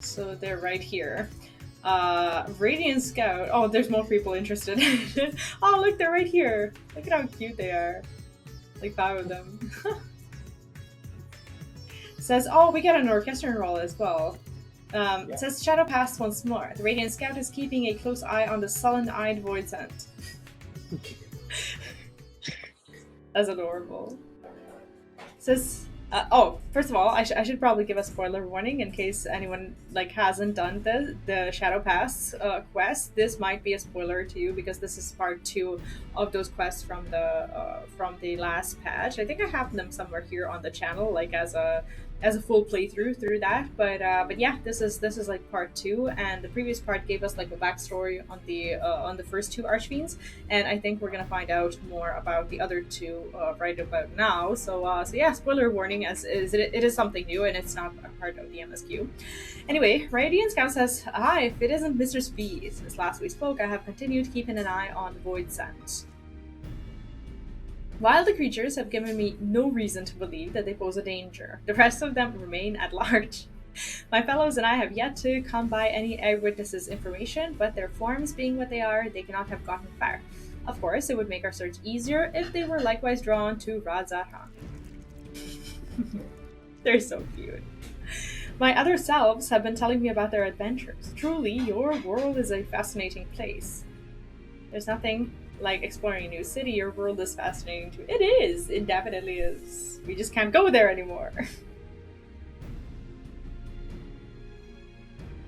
So they're right here. Radiant Scout. Oh, there's more people interested. Oh, look, they're right here. Look at how cute they are. Like 5 of them. Says, oh, we got an orchestral roll as well. It says Shadow Pass once more. The Radiant Scout is keeping a close eye on the sullen-eyed void scent. That's adorable. It says, oh, first of all, I should probably give a spoiler warning in case anyone like hasn't done the Shadow Pass quest. This might be a spoiler to you because this is part 2 of those quests from the last patch. I think I have them somewhere here on the channel, like as a full playthrough through that. But yeah, this is like part 2, and the previous part gave us like a backstory on the first 2 archfiends, and I think we're gonna find out more about the other 2 right about now. So yeah, spoiler warning, as it is something new and it's not a part of the MSQ. Anyway, Radiant Scout says, "Hi, if it isn't Mr. Speed. Since last we spoke, I have continued keeping an eye on the void scent. While the creatures have given me no reason to believe that they pose a danger, the rest of them remain at large. My fellows and I have yet to come by any eyewitnesses' information, but their forms being what they are, they cannot have gotten far. Of course, it would make our search easier if they were likewise drawn to Radzatan." They're so cute. "My other selves have been telling me about their adventures. Truly, your world is a fascinating place. There's nothing like exploring a new city. Your world is fascinating too." It is. It definitely is. We just can't go there anymore.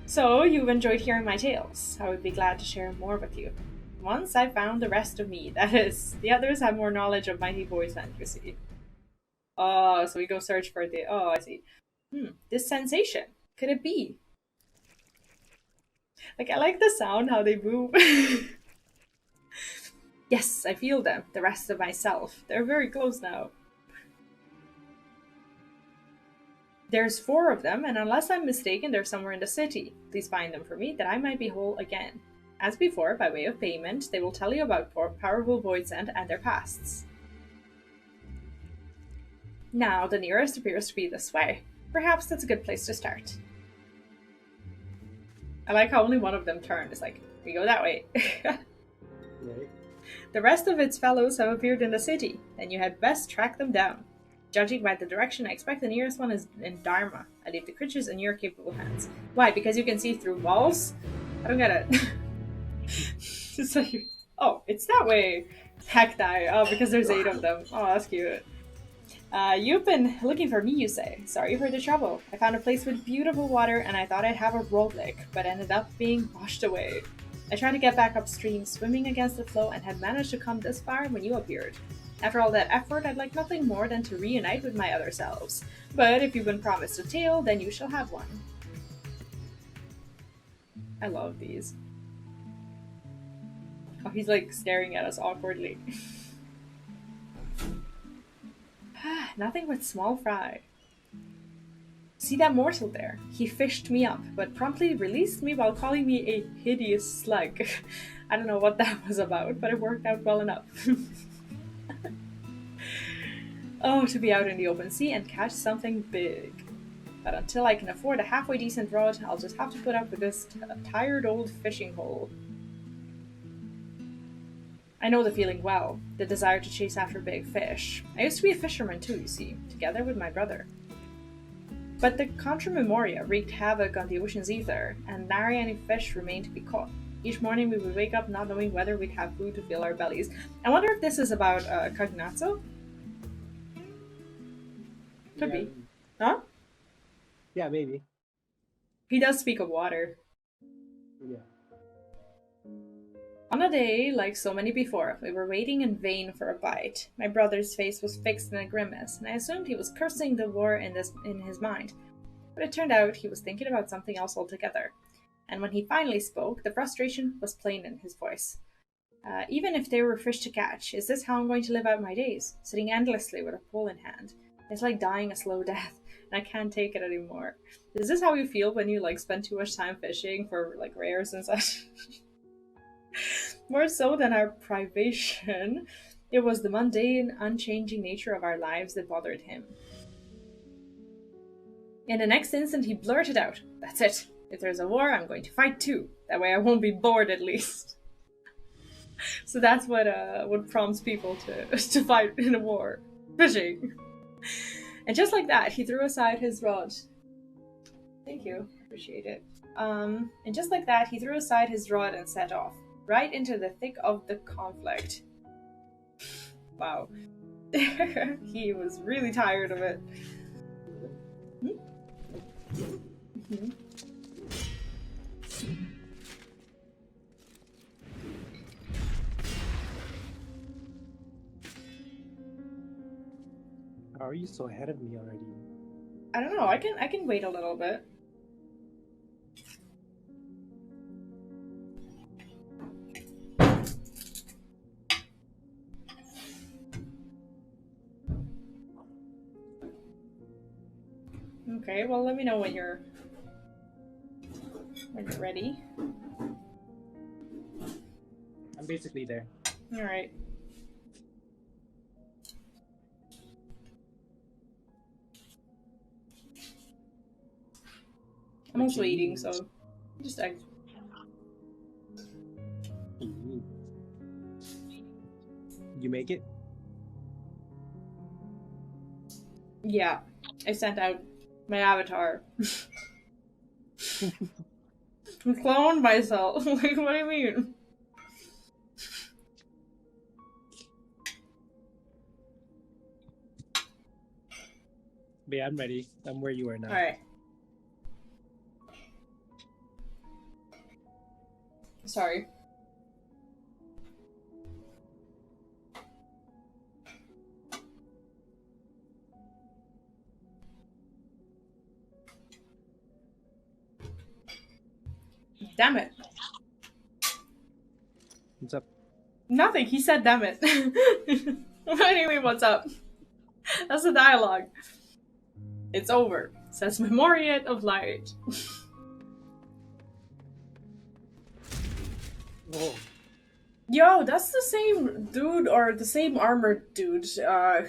"So, you've enjoyed hearing my tales. I would be glad to share more with you. Once I've found the rest of me, that is. The others have more knowledge of mighty voice than you see." Oh, so we go search for the... Oh, I see. This sensation. Could it be? Like, I like the sound, how they move. "Yes, I feel them, the rest of myself. They're very close now. There's 4 of them, and unless I'm mistaken, they're somewhere in the city. Please find them for me, that I might be whole again. As before, by way of payment, they will tell you about powerful void scent and their pasts. Now, the nearest appears to be this way. Perhaps that's a good place to start." I like how only one of them turned. It's like, we go that way. Right. "The rest of its fellows have appeared in the city, and you had best track them down. Judging by the direction, I expect the nearest one is in Dharma. I leave the creatures in your capable hands." Why? Because you can see through walls? I don't get it. It's like, oh, it's that way. Cacti. Oh, because there's 8 of them. Oh, that's cute. "You've been looking for me, you say. Sorry for the trouble. I found a place with beautiful water, and I thought I'd have a rollick, but ended up being washed away. I tried to get back upstream, swimming against the flow, and had managed to come this far when you appeared. After all that effort, I'd like nothing more than to reunite with my other selves. But if you've been promised a tale, then you shall have one." I love these. Oh, he's like staring at us awkwardly. "Nothing but small fry. See that mortal there? He fished me up, but promptly released me while calling me a hideous slug. I don't know what that was about, but it worked out well enough." "Oh, to be out in the open sea and catch something big. But until I can afford a halfway decent rod, I'll just have to put up with this tired old fishing hole. I know the feeling well, the desire to chase after big fish. I used to be a fisherman too, you see, together with my brother. But the Contra Memoria wreaked havoc on the ocean's ether, and nary any fish remained to be caught. Each morning we would wake up not knowing whether we'd have food to fill our bellies." I wonder if this is about Cagnazzo? Could be. Huh? Yeah, maybe. He does speak of water. Yeah. On a day, like so many before, we were waiting in vain for a bite. My brother's face was fixed in a grimace, and I assumed he was cursing the war in his mind. But it turned out he was thinking about something else altogether. And when he finally spoke, the frustration was plain in his voice. "Even if there were fish to catch, is this how I'm going to live out my days? Sitting endlessly with a pole in hand. It's like dying a slow death, and I can't take it anymore." Is this how you feel when you like spend too much time fishing for like rares and such? More so than our privation, it was the mundane, unchanging nature of our lives that bothered him. In the next instant, he blurted out, "That's it. If there's a war, I'm going to fight too. That way I won't be bored at least. So that's what prompts people to fight in a war. Fishing. And just like that, he threw aside his rod. Thank you. Appreciate it. And just like that, he threw aside his rod and set off, right into the thick of the conflict. Wow. He was really tired of it. Mm-hmm. How are you so ahead of me already? I don't know. I can wait a little bit. Okay, well, let me know when you're ready. I'm basically there. All right. I'm also eating, so just egg. You make it? Yeah, I sent out my avatar. I cloned myself. Like, what do you mean? But yeah, I'm ready. I'm where you are now. Alright. Sorry. Damn it. What's up? Nothing. He said damn it. What do you mean, what's up? That's the dialogue. It's over. Says Memoriat of Light. Oh. Yo, that's the same dude or the same armored dude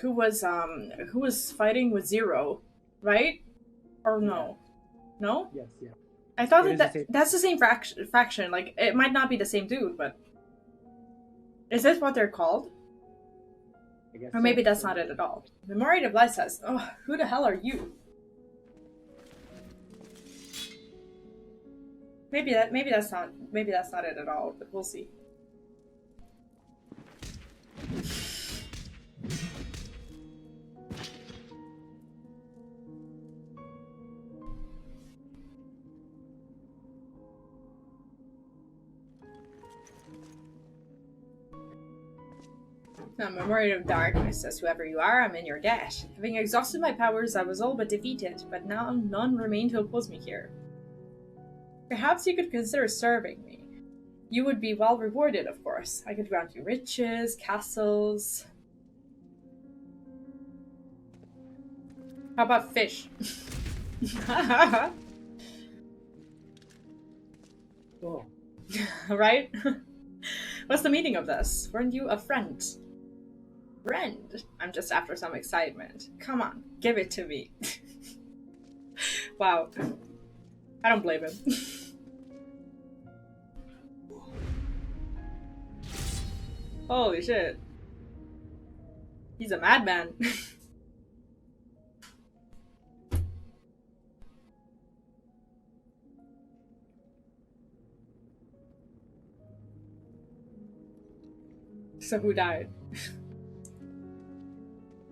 who was fighting with Zero, right? Or no? No? Yes, yeah. I thought that's the same faction. Like, it might not be the same dude, but is this what they're called? I guess or maybe that's not it at all. Memoriat of Light says, "Oh, who the hell are you?" Maybe that's not it at all, but we'll see. Now, Memoriat of Darkness says, "Whoever you are, I'm in your debt. Having exhausted my powers, I was all but defeated, but now none remain to oppose me here. Perhaps you could consider serving me. You would be well rewarded, of course. I could grant you riches, castles." How about fish? Oh. Right? What's the meaning of this? Weren't you a friend? Friend? I'm just after some excitement. Come on, give it to me. Wow. I don't blame him. Holy shit. He's a madman. So who died?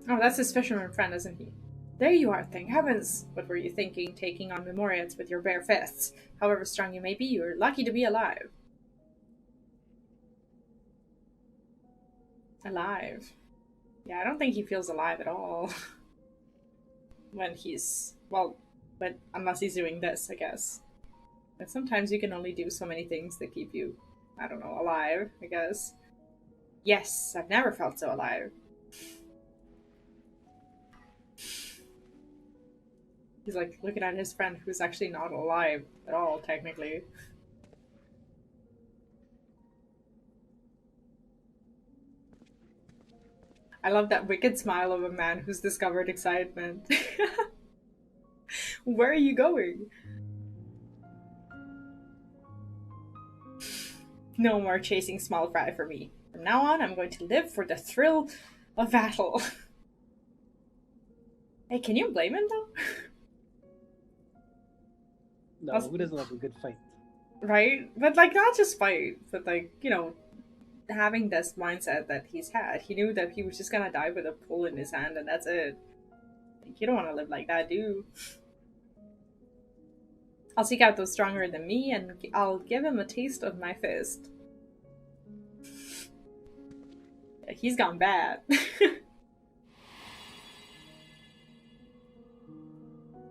Oh, that's his fisherman friend, isn't he? There you are, thank heavens! What were you thinking, taking on Memoriats with your bare fists? However strong you may be, you're lucky to be alive. Alive? Yeah, I don't think he feels alive at all. When he's... well, but unless he's doing this, I guess. But sometimes you can only do so many things that keep you, I don't know, alive, I guess. Yes, I've never felt so alive. He's like looking at his friend who's actually not alive at all, technically. I love that wicked smile of a man who's discovered excitement. Where are you going? No more chasing small fry for me. From now on, I'm going to live for the thrill of battle. Hey, can you blame him though? No, who doesn't love a good fight? Right? But like, not just fight, but like, having this mindset that he's had. He knew that he was just gonna die with a pole in his hand, and that's it. Like, you don't want to live like that, do you? I'll seek out those stronger than me, and I'll give him a taste of my fist. He's gone bad.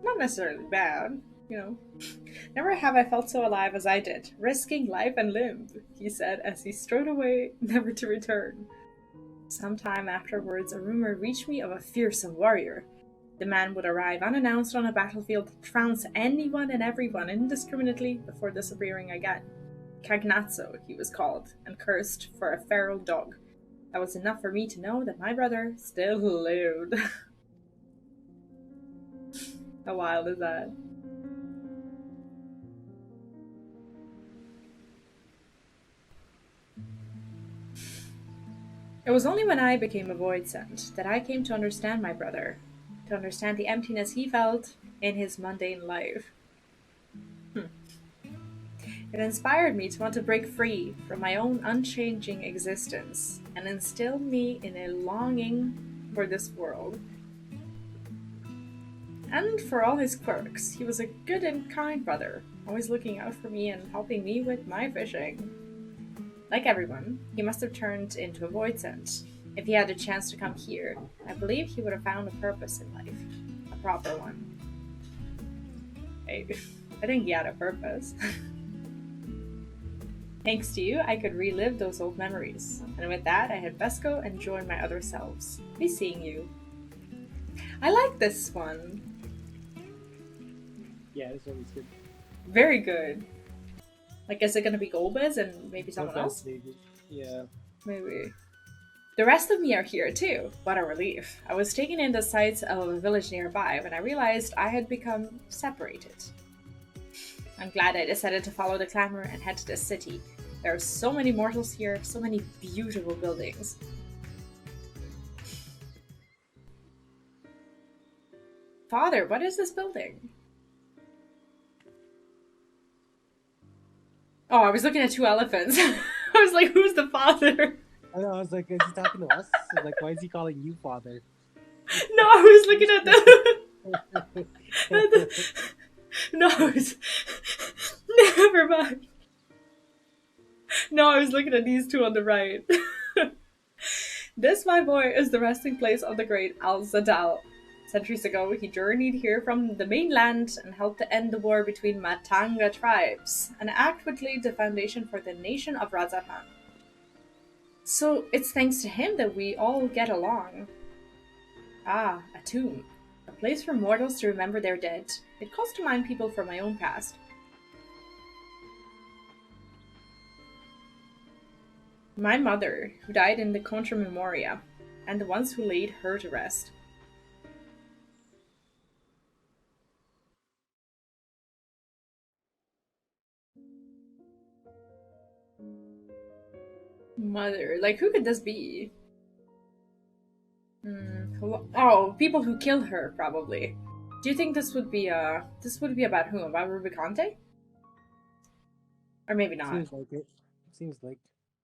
Not necessarily bad, Never have I felt so alive as I did, risking life and limb, he said as he strode away, never to return. Some time afterwards, a rumor reached me of a fearsome warrior. The man would arrive unannounced on a battlefield, trounce anyone and everyone indiscriminately before disappearing again. Cagnazzo, he was called, and cursed for a feral dog. That was enough for me to know that my brother still lived. How wild is that? It was only when I became a void sent that I came to understand my brother, to understand the emptiness he felt in his mundane life. It inspired me to want to break free from my own unchanging existence and instilled me in a longing for this world. And for all his quirks, he was a good and kind brother, always looking out for me and helping me with my fishing. Like everyone, he must have turned into a void scent. If he had a chance to come here, I believe he would have found a purpose in life. A proper one. I think he had a purpose. Thanks to you, I could relive those old memories. And with that, I had best go and join my other selves. Be seeing you. I like this one. Yeah, this one was good. Very good. Like, is it going to be Golbez and maybe someone else? Maybe. Yeah. Maybe. The rest of me are here too. What a relief. I was taking in the sights of a village nearby when I realized I had become separated. I'm glad I decided to follow the clamor and head to this city. There are so many mortals here, so many beautiful buildings. Father, what is this building? Oh, I was looking at two elephants. I was like, who's the father? I know, I was like, is he talking to us? I was like, why is he calling you father? No, I was looking at the... No, never mind. No, I was looking at these two on the right. This, my boy, is the resting place of the great Al-Zadal. Centuries ago, he journeyed here from the mainland and helped to end the war between Matanga tribes, an act which laid the foundation for the nation of Razatan. So it's thanks to him that we all get along. Ah, a tomb. A place for mortals to remember their dead. It calls to mind people from my own past. My mother, who died in the Contra Memoria, and the ones who laid her to rest. Mother, like, who could this be? Oh, people who killed her, probably. Do you think this would be about whom? About Rubicante? Or maybe not. Seems like it. Seems like.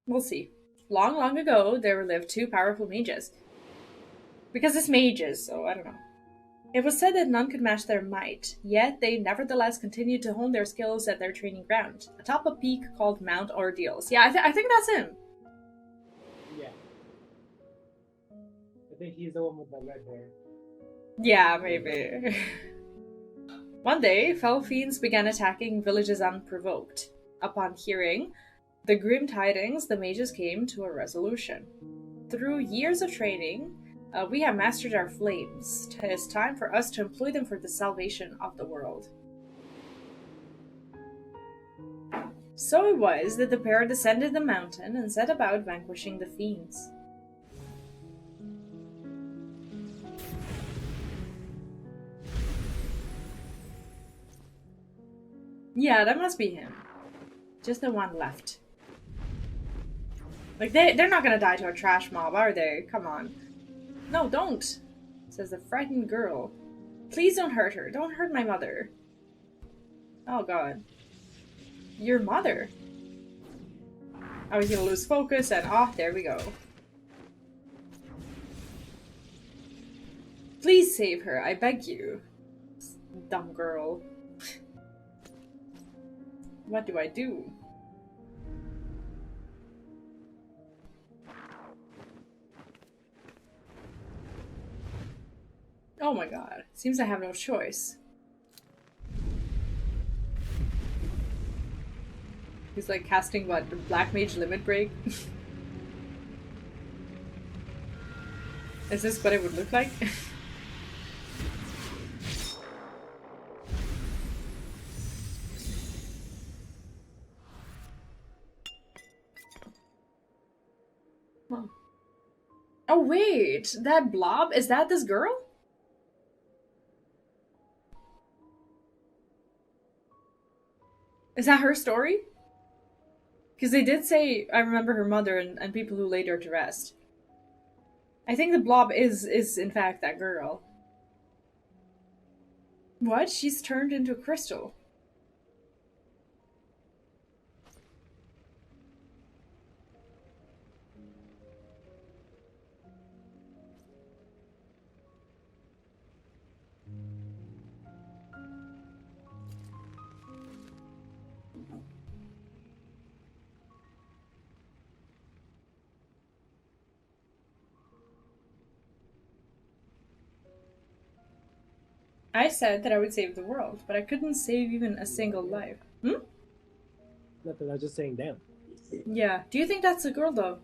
We'll see. Long, long ago, there lived two powerful mages. Because it's mages, so I don't know. It was said that none could match their might, yet they nevertheless continued to hone their skills at their training ground, atop a peak called Mount Ordeals. Yeah, I think that's him. Yeah. I think he's the one with the red hair. Yeah, maybe. One day, fell fiends began attacking villages unprovoked. Upon hearing the grim tidings, the mages came to a resolution. Through years of training, we have mastered our flames. It is time for us to employ them for the salvation of the world. So it was that the pair descended the mountain and set about vanquishing the fiends. Yeah, that must be him. Just the one left. Like, they're not gonna die to a trash mob, are they? Come on. No, don't, says the frightened girl. Please don't hurt her. Don't hurt my mother. Oh god. Your mother? I was gonna lose focus and there we go. Please save her, I beg you. Dumb girl. What do I do? Oh my god. Seems I have no choice. He's like casting what? The Black Mage Limit Break? Is this what it would look like? Huh. Oh wait, that blob? Is that this girl? Is that her story? Because they did say, I remember her mother and people who laid her to rest. I think the blob is in fact that girl. What? She's turned into a crystal. I said that I would save the world, but I couldn't save even a single life. Hmm? Nothing. I was just saying, damn. Yeah. Do you think that's a girl, though?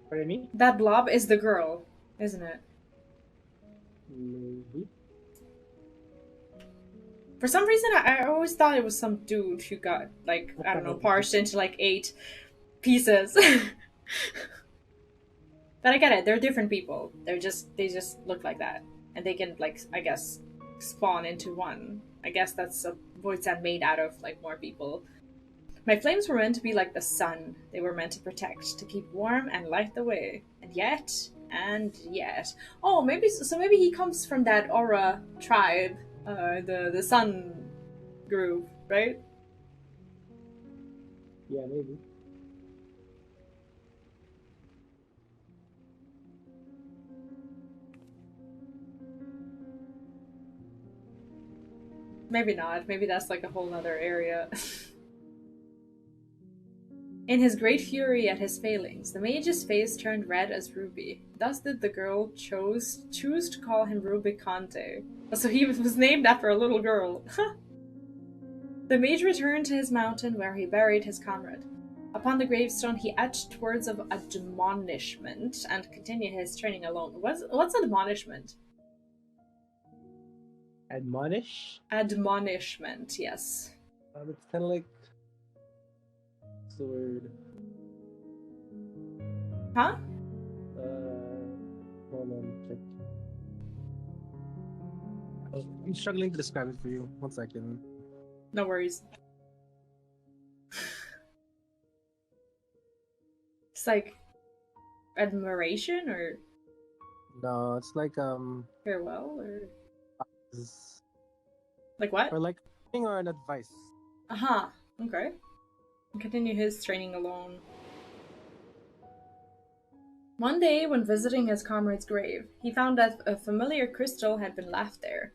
Pardon me? That blob is the girl, isn't it? Maybe. For some reason, I always thought it was some dude who got, like, I don't know, parsed into, like, 8 pieces. But I get it. They're different people. They just look like that. And they can, like, I guess, spawn into one. I guess that's a void sand made out of, like, more people. My flames were meant to be like the sun. They were meant to protect, to keep warm and light the way. And yet... Oh, maybe he comes from that Aura tribe, the sun group, right? Yeah, maybe. Maybe not. Maybe that's like a whole other area. In his great fury at his failings, the mage's face turned red as ruby. Thus did the girl choose to call him Rubicante. So he was named after a little girl. The mage returned to his mountain where he buried his comrade. Upon the gravestone he etched words of admonishment and continued his training alone. What's admonishment? Admonish? Admonishment, yes. It's kind of like... What's the word? Huh? Hold on. Check. I'm struggling to describe it for you. 1 second. No worries. It's like admiration or No, it's like farewell or is- like what? or like or an advice. Uh-huh. Okay. Continue his training alone. One day, when visiting his comrade's grave, he found that a familiar crystal had been left there.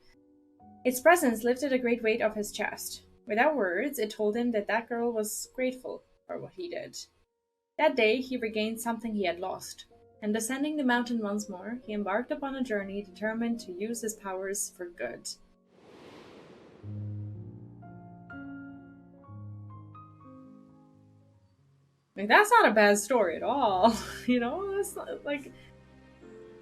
Its presence lifted a great weight off his chest. Without words, it told him that that girl was grateful for what he did. That day, he regained something he had lost, and descending the mountain once more, he embarked upon a journey determined to use his powers for good. Like, that's not a bad story at all. You know, that's not, like,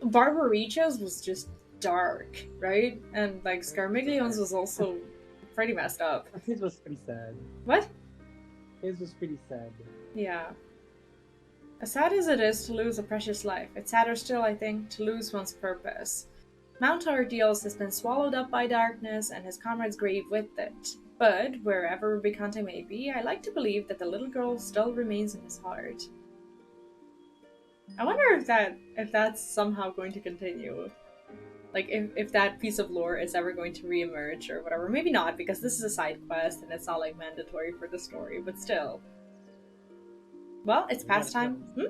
Barbaricha's was just dark, right? And like Scarmiglione's was also pretty messed up. His was pretty sad. What? His was pretty sad. Yeah. As sad as it is to lose a precious life, it's sadder still, I think, to lose one's purpose. Mount Ordeals has been swallowed up by darkness and his comrade's grave with it. But, wherever Rubicante may be, I like to believe that the little girl still remains in his heart. I wonder if that's somehow going to continue. Like if that piece of lore is ever going to reemerge or whatever. Maybe not, because this is a side quest and it's not like mandatory for the story, but still. Well, it's You never past know. time. Hmm?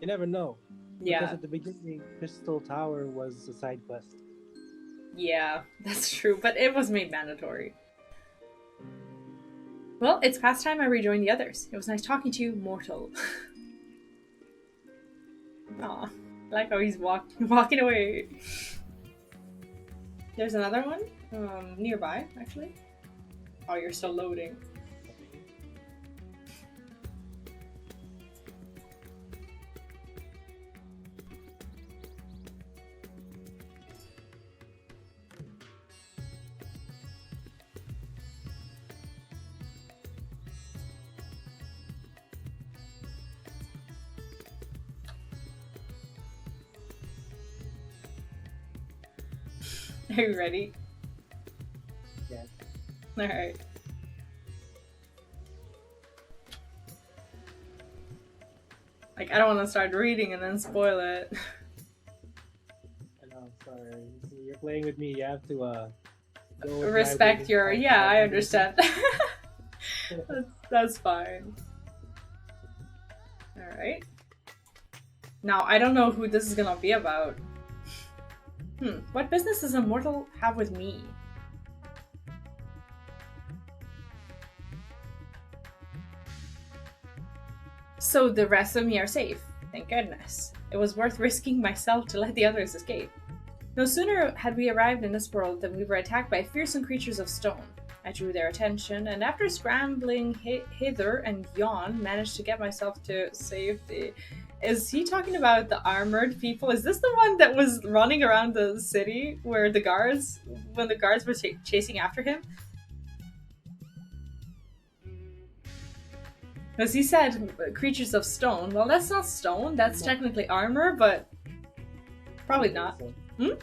You never know. Because Yeah. at the beginning, Crystal Tower was a side quest. Yeah, that's true, but it was made mandatory. Well, it's past time I rejoined the others. It was nice talking to you, mortal. Aw. I like how he's walking away. There's another one nearby, actually. Oh, you're still loading. Are you ready? Yes. Alright. Like, I don't want to start reading and then spoil it. I know, sorry. You're playing with me. You have to go with my Respect reading your. style Yeah, without I reading. understand. That's fine. Alright. Now, I don't know who this is gonna be about. What business does a mortal have with me? So the rest of me are safe. Thank goodness. It was worth risking myself to let the others escape. No sooner had we arrived in this world than we were attacked by fearsome creatures of stone. I drew their attention, and after scrambling hither and yon, managed to get myself to safety. Is he talking about the armored people? Is this the one that was running around the city where when the guards were chasing after him? Because he said creatures of stone. Well, that's not stone. That's No, technically armor, but I probably don't think not. so. Hmm?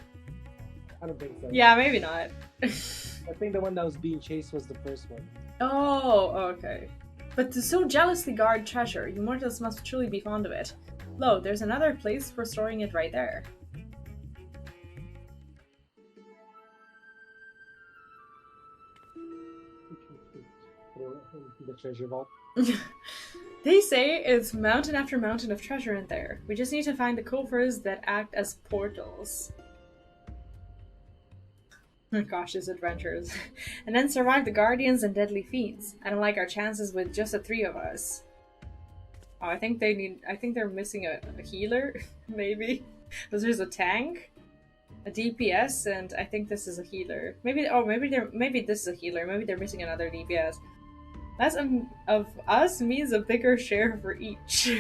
I don't think so. Yeah, maybe not. I think the one that was being chased was the first one. Oh, okay. But to so jealously guard treasure, you mortals must truly be fond of it. Lo, there's another place for storing it right there. The treasure vault. They say it's mountain after mountain of treasure in there. We just need to find the coffers that act as portals. Cautious adventures. And then survive the guardians and deadly fiends. I don't like our chances with just the three of us. Oh, I think they're missing a healer, maybe. Because there's a tank, a DPS, and I think this is a healer. Maybe this is a healer. Maybe they're missing another DPS. Less of us means a bigger share for each.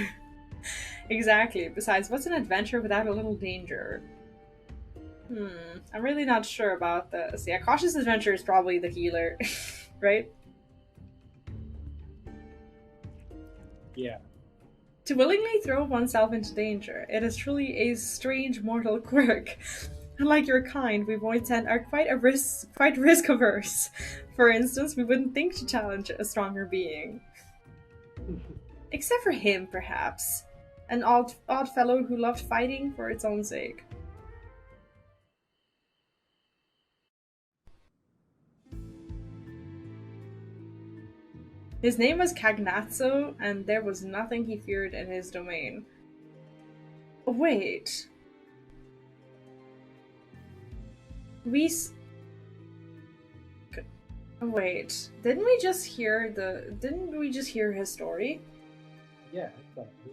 Exactly. Besides, what's an adventure without a little danger? I'm really not sure about this. Yeah, cautious adventure is probably the healer, right? Yeah. To willingly throw oneself into danger, it is truly a strange mortal quirk. Unlike your kind, we Voidsent are quite risk averse. For instance, we wouldn't think to challenge a stronger being. Except for him, perhaps. An odd fellow who loved fighting for its own sake. His name was Cagnazzo, and there was nothing he feared in his domain. Wait. We. Wait. Didn't we just hear his story? Yeah.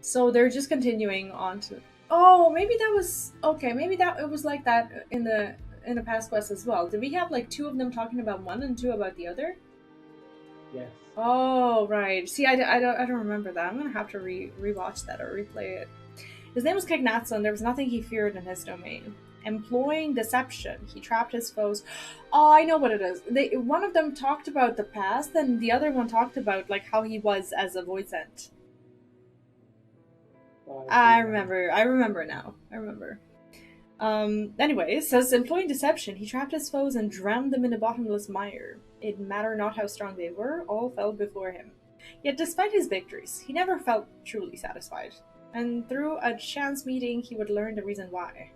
So they're just continuing on to. Oh, maybe that was okay. Maybe that it was like that in the past quest as well. Did we have like two of them talking about one and two about the other? Yes. Oh, right. See, I don't remember that. I'm gonna have to rewatch that or replay it. His name was Cagnazzo, and there was nothing he feared in his domain. Employing deception, he trapped his foes. Oh, I know what it is. One of them talked about the past, and the other one talked about like how he was as a Voidsent. I remember. I remember now. I remember. Anyway, it says employing deception, he trapped his foes and drowned them in a bottomless mire. It mattered not how strong they were, all fell before him. Yet despite his victories, he never felt truly satisfied. and through a chance meeting, he would learn the reason why.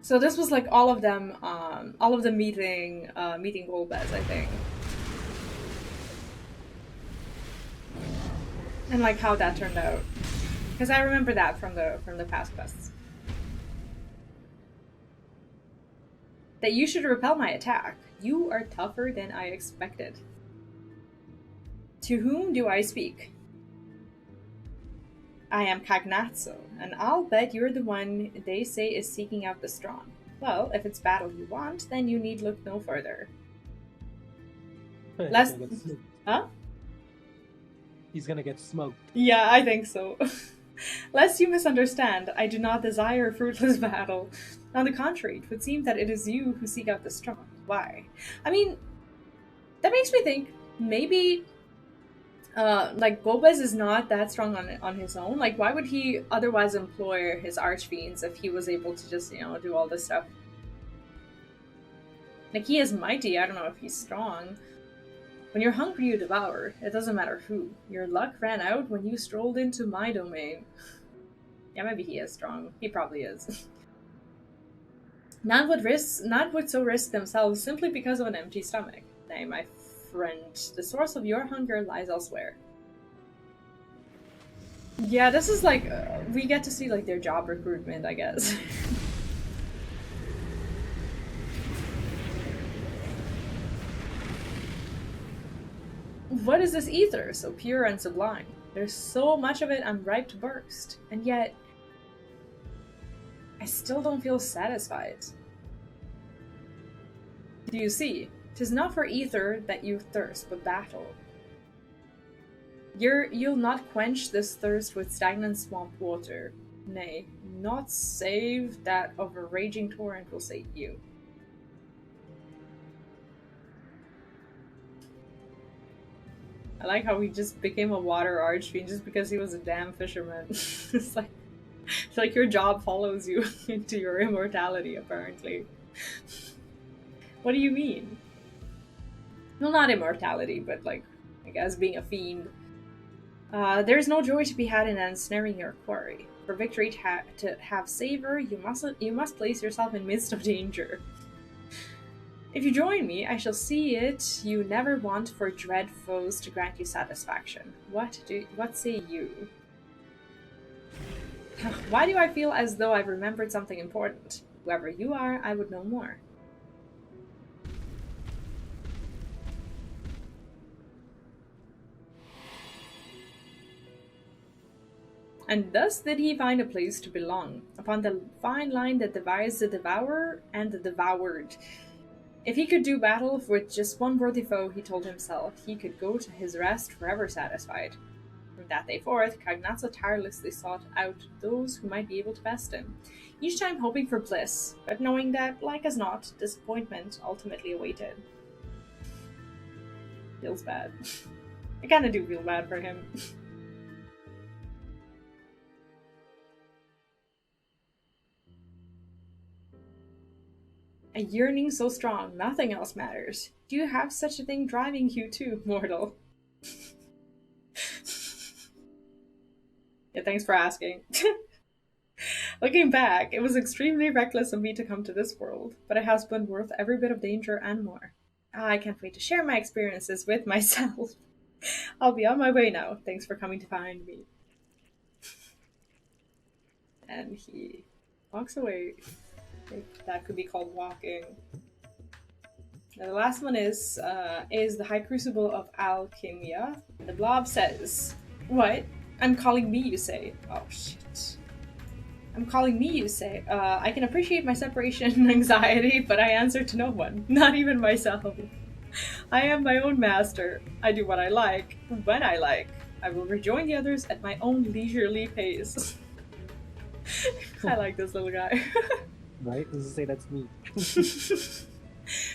So this was like all of them meeting Golbez, I think. And like how that turned out. Because I remember that from the past quests. That you should repel my attack. You are tougher than I expected. To whom do I speak? I am Cagnazzo, and I'll bet you're the one they say is seeking out the strong. Well, if it's battle you want, then you need look no further. Less... Huh? He's gonna get smoked. Yeah, I think so. Lest you misunderstand, I do not desire fruitless battle. On the contrary, it would seem that it is you who seek out the strong. Why? I mean, that makes me think maybe like Golbez is not that strong on his own. Like, why would he otherwise employ his archfiends if he was able to just, do all this stuff? Like, he is mighty. I don't know if he's strong. When you're hungry, you devour. It doesn't matter who. Your luck ran out when you strolled into my domain. Yeah, maybe he is strong. He probably is. None would so risk themselves simply because of an empty stomach. Nay, my friend, the source of your hunger lies elsewhere. Yeah, this is like, we get to see like their job recruitment, I guess. What is this ether, so pure and sublime? There's so much of it I'm ripe to burst, and yet I still don't feel satisfied. Do you see? 'Tis not for ether that you thirst, but battle. You'll not quench this thirst with stagnant swamp water. Nay, not save that of a raging torrent will sate you. I like how he just became a water archfiend just because he was a damn fisherman. It's like your job follows you into your immortality, apparently. What do you mean? Well, not immortality, but like, I guess being a fiend. There's no joy to be had in ensnaring your quarry. For victory to have savor, you must place yourself in midst of danger. If you join me, I shall see it you never want for dread foes to grant you satisfaction. What say you? Why do I feel as though I've remembered something important? Whoever you are, I would know more. And thus did he find a place to belong, upon the fine line that divides the devourer and the devoured. If he could do battle with just one worthy foe, he told himself, he could go to his rest forever satisfied. From that day forth, Cagnazzo tirelessly sought out those who might be able to best him, each time hoping for bliss, but knowing that, like as not, disappointment ultimately awaited. Feels bad. I kinda do feel bad for him. A yearning so strong, nothing else matters. Do you have such a thing driving you too, mortal? Yeah, thanks for asking. Looking back, it was extremely reckless of me to come to this world, but it has been worth every bit of danger and more. I can't wait to share my experiences with myself. I'll be on my way now. Thanks for coming to find me. And he walks away. If that could be called walking. Now the last one is the High Crucible of Alchemia. And the blob says, "What? I'm calling me, you say? Oh shit. I'm calling me, you say. I can appreciate my separation anxiety, but I answer to no one, not even myself. I am my own master. I do what I like, when I like. I will rejoin the others at my own leisurely pace." I like this little guy. Right? Does it say that's me?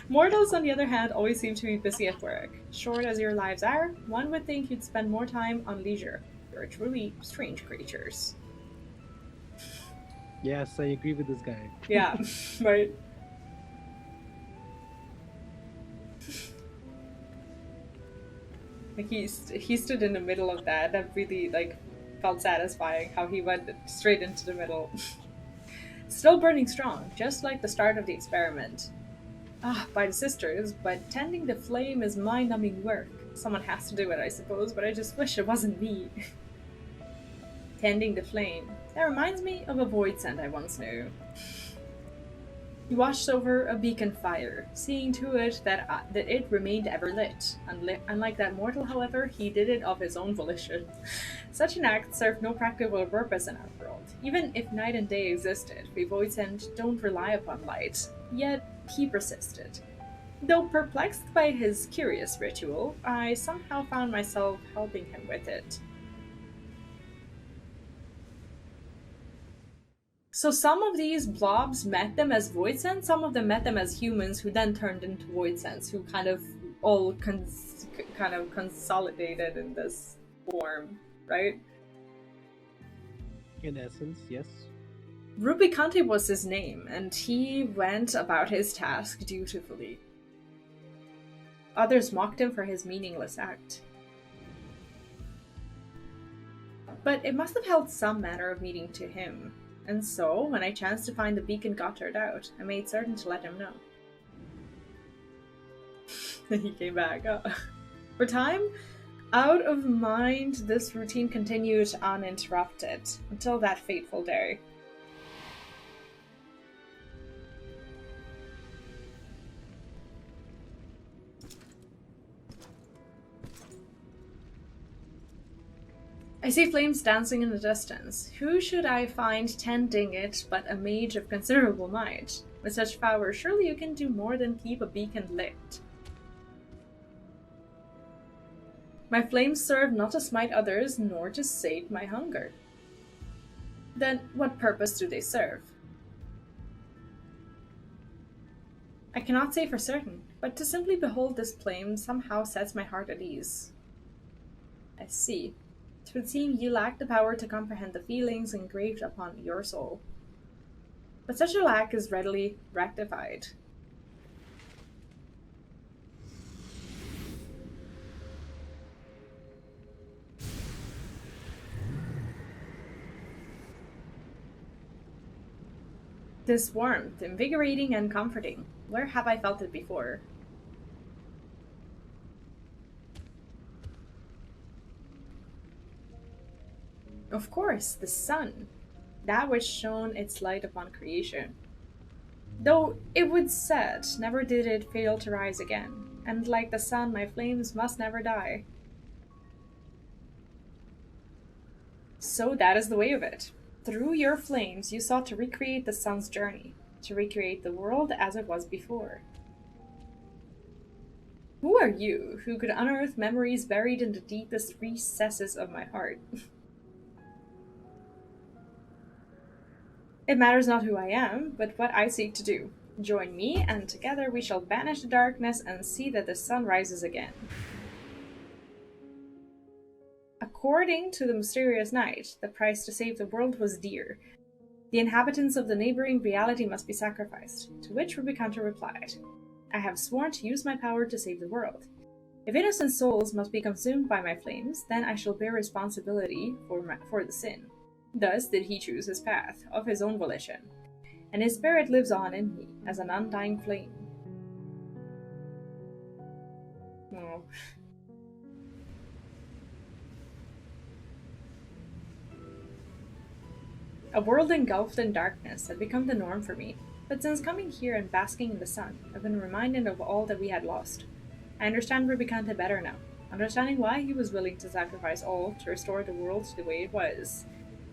Mortals, on the other hand, always seem to be busy at work. Short as your lives are, one would think you'd spend more time on leisure. You're truly strange creatures. Yes, I agree with this guy. Yeah, right. He stood in the middle of that. That really like felt satisfying how he went straight into the middle. Still burning strong, just like the start of the experiment. Ah, by the sisters, but tending the flame is mind-numbing work. Someone has to do it, I suppose, but I just wish it wasn't me. Tending the flame. That reminds me of a void scent I once knew. He watched over a beacon fire, seeing to it that it remained ever lit. Unlike that mortal, however, he did it of his own volition. Such an act served no practical purpose in our world. Even if night and day existed, we voidsent don't rely upon light. Yet he persisted. Though perplexed by his curious ritual, I somehow found myself helping him with it. So some of these blobs met them as voidsents, some of them met them as humans who then turned into voidsents, who kind of all kind of consolidated in this form, right? In essence, yes. Rubicante was his name, and he went about his task dutifully. Others mocked him for his meaningless act. But it must have held some manner of meaning to him, and so, when I chanced to find the beacon guttered out, I made certain to let him know. Then he came back. Oh. For time, out of mind, this routine continued uninterrupted, until that fateful day. I see flames dancing in the distance. Who should I find tending it but a mage of considerable might? With such power, surely you can do more than keep a beacon lit. My flames serve not to smite others, nor to sate my hunger. Then what purpose do they serve? I cannot say for certain, but to simply behold this flame somehow sets my heart at ease. I see. It would seem you lack the power to comprehend the feelings engraved upon your soul. But such a lack is readily rectified. This warmth, invigorating and comforting. Where have I felt it before? Of course, the sun, that which shone its light upon creation. Though it would set, never did it fail to rise again, and like the sun, my flames must never die. So that is the way of it. Through your flames, you sought to recreate the sun's journey, to recreate the world as it was before. Who are you who could unearth memories buried in the deepest recesses of my heart? It matters not who I am, but what I seek to do. Join me, and together we shall banish the darkness and see that the sun rises again. According to the mysterious night, the price to save the world was dear. The inhabitants of the neighboring reality must be sacrificed, to which Rubicante replied, I have sworn to use my power to save the world. If innocent souls must be consumed by my flames, then I shall bear responsibility for the sin. Thus did he choose his path, of his own volition, and his spirit lives on in me as an undying flame. Oh. A world engulfed in darkness had become the norm for me, but since coming here and basking in the sun, I've been reminded of all that we had lost. I understand Rubicante better now, understanding why he was willing to sacrifice all to restore the world to the way it was.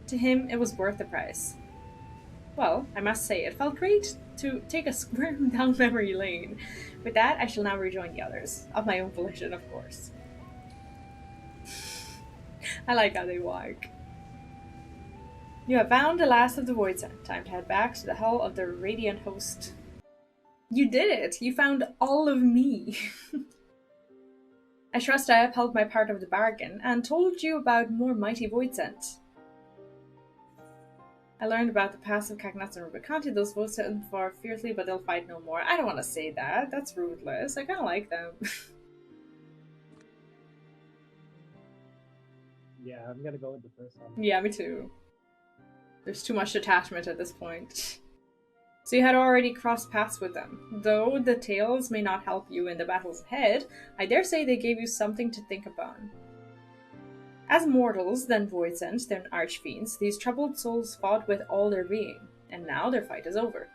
To him, it was worth the price. Well, I must say, it felt great to take a squirm down memory lane. With that, I shall now rejoin the others, of my own volition, of course. I like how they walk. You have found the last of the voidsent. Time to head back to the hull of the radiant host. You did it! You found all of me! I trust I upheld my part of the bargain, and told you about more mighty voidsent. I learned about the past of Cagnats and Rubicante. Those voidsent fought fiercely, but they'll fight no more. I don't want to say that. That's ruthless. I kind of like them. Yeah, I'm gonna go with the first one. Yeah, me too. There's too much detachment at this point. So you had already crossed paths with them. Though the tales may not help you in the battles ahead, I dare say they gave you something to think upon. As mortals, then voidsent, then archfiends, these troubled souls fought with all their being, and now their fight is over.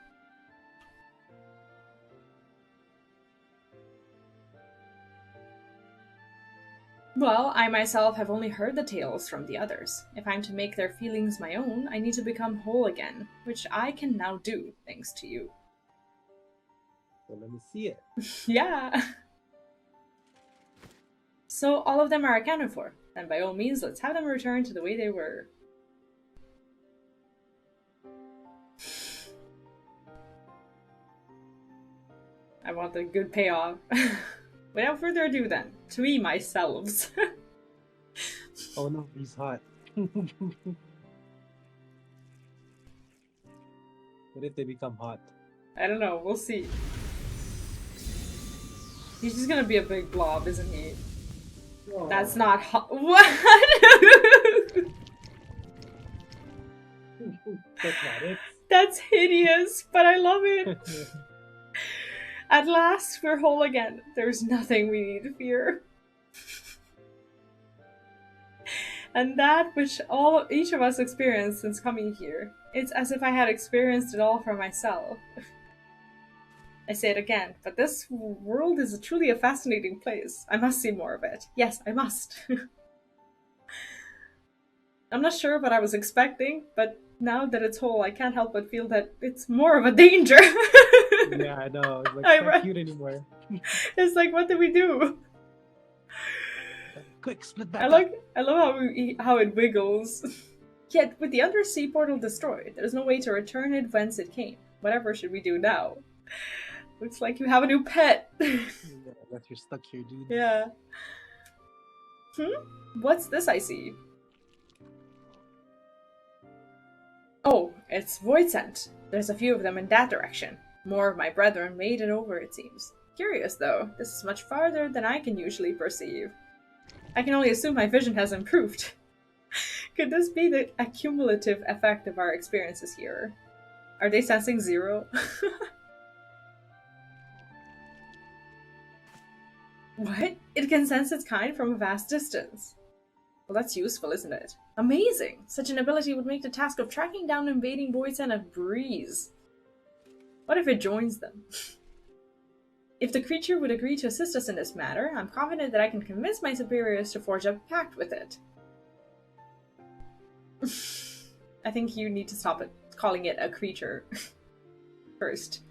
Well, I myself have only heard the tales from the others. If I'm to make their feelings my own, I need to become whole again, which I can now do, thanks to you. So let me see it. Yeah. So all of them are accounted for. Then by all means, let's have them return to the way they were. I want the good payoff. Without further ado then, to me myself. Oh no, he's hot. What if they become hot? I don't know, we'll see. He's just gonna be a big blob, isn't he? Oh. That's not hot. What? That's not it. That's hideous, but I love it. At last, we're whole again. There's nothing we need to fear. And that which each of us experienced since coming here, it's as if I had experienced it all for myself. I say it again, but this world is truly a fascinating place. I must see more of it. Yes, I must. I'm not sure what I was expecting, but now that it's whole, I can't help but feel that it's more of a danger. Yeah, I know. It's like, not cute anymore. It's like, what did we do? Quick, split back. I love how it wiggles. Yet, with the undersea portal destroyed, there's no way to return it whence it came. Whatever should we do now? Looks like you have a new pet. Yeah, that you're stuck here, dude. Yeah. What's this I see? Oh, it's voidsent. There's a few of them in that direction. More of my brethren made it over, it seems. Curious, though. This is much farther than I can usually perceive. I can only assume my vision has improved. Could this be the accumulative effect of our experiences here? Are they sensing zero? What? It can sense its kind from a vast distance. Well, that's useful, isn't it? Amazing! Such an ability would make the task of tracking down invading voidsent a breeze. What if it joins them? If the creature would agree to assist us in this matter, I'm confident that I can convince my superiors to forge a pact with it. I think you need to stop calling it a creature first.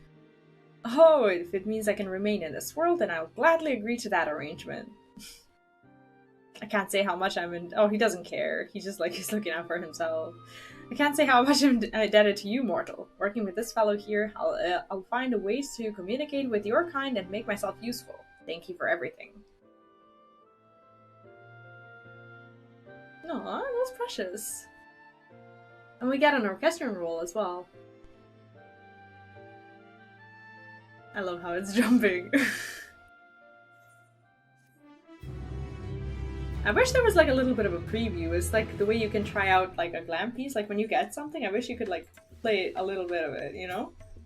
Oh, if it means I can remain in this world, then I'll gladly agree to that arrangement. I can't say how much I'm in. Oh, he doesn't care. He's just like, he's looking out for himself. I can't say how much I'm indebted to you, mortal. Working with this fellow here, I'll find a ways to communicate with your kind and make myself useful. Thank you for everything. Aw, that's precious. And we get an orchestrion roll as well. I love how it's jumping. I wish there was like a little bit of a preview. It's like the way you can try out like a glam piece. Like when you get something, I wish you could like play a little bit of it, you know?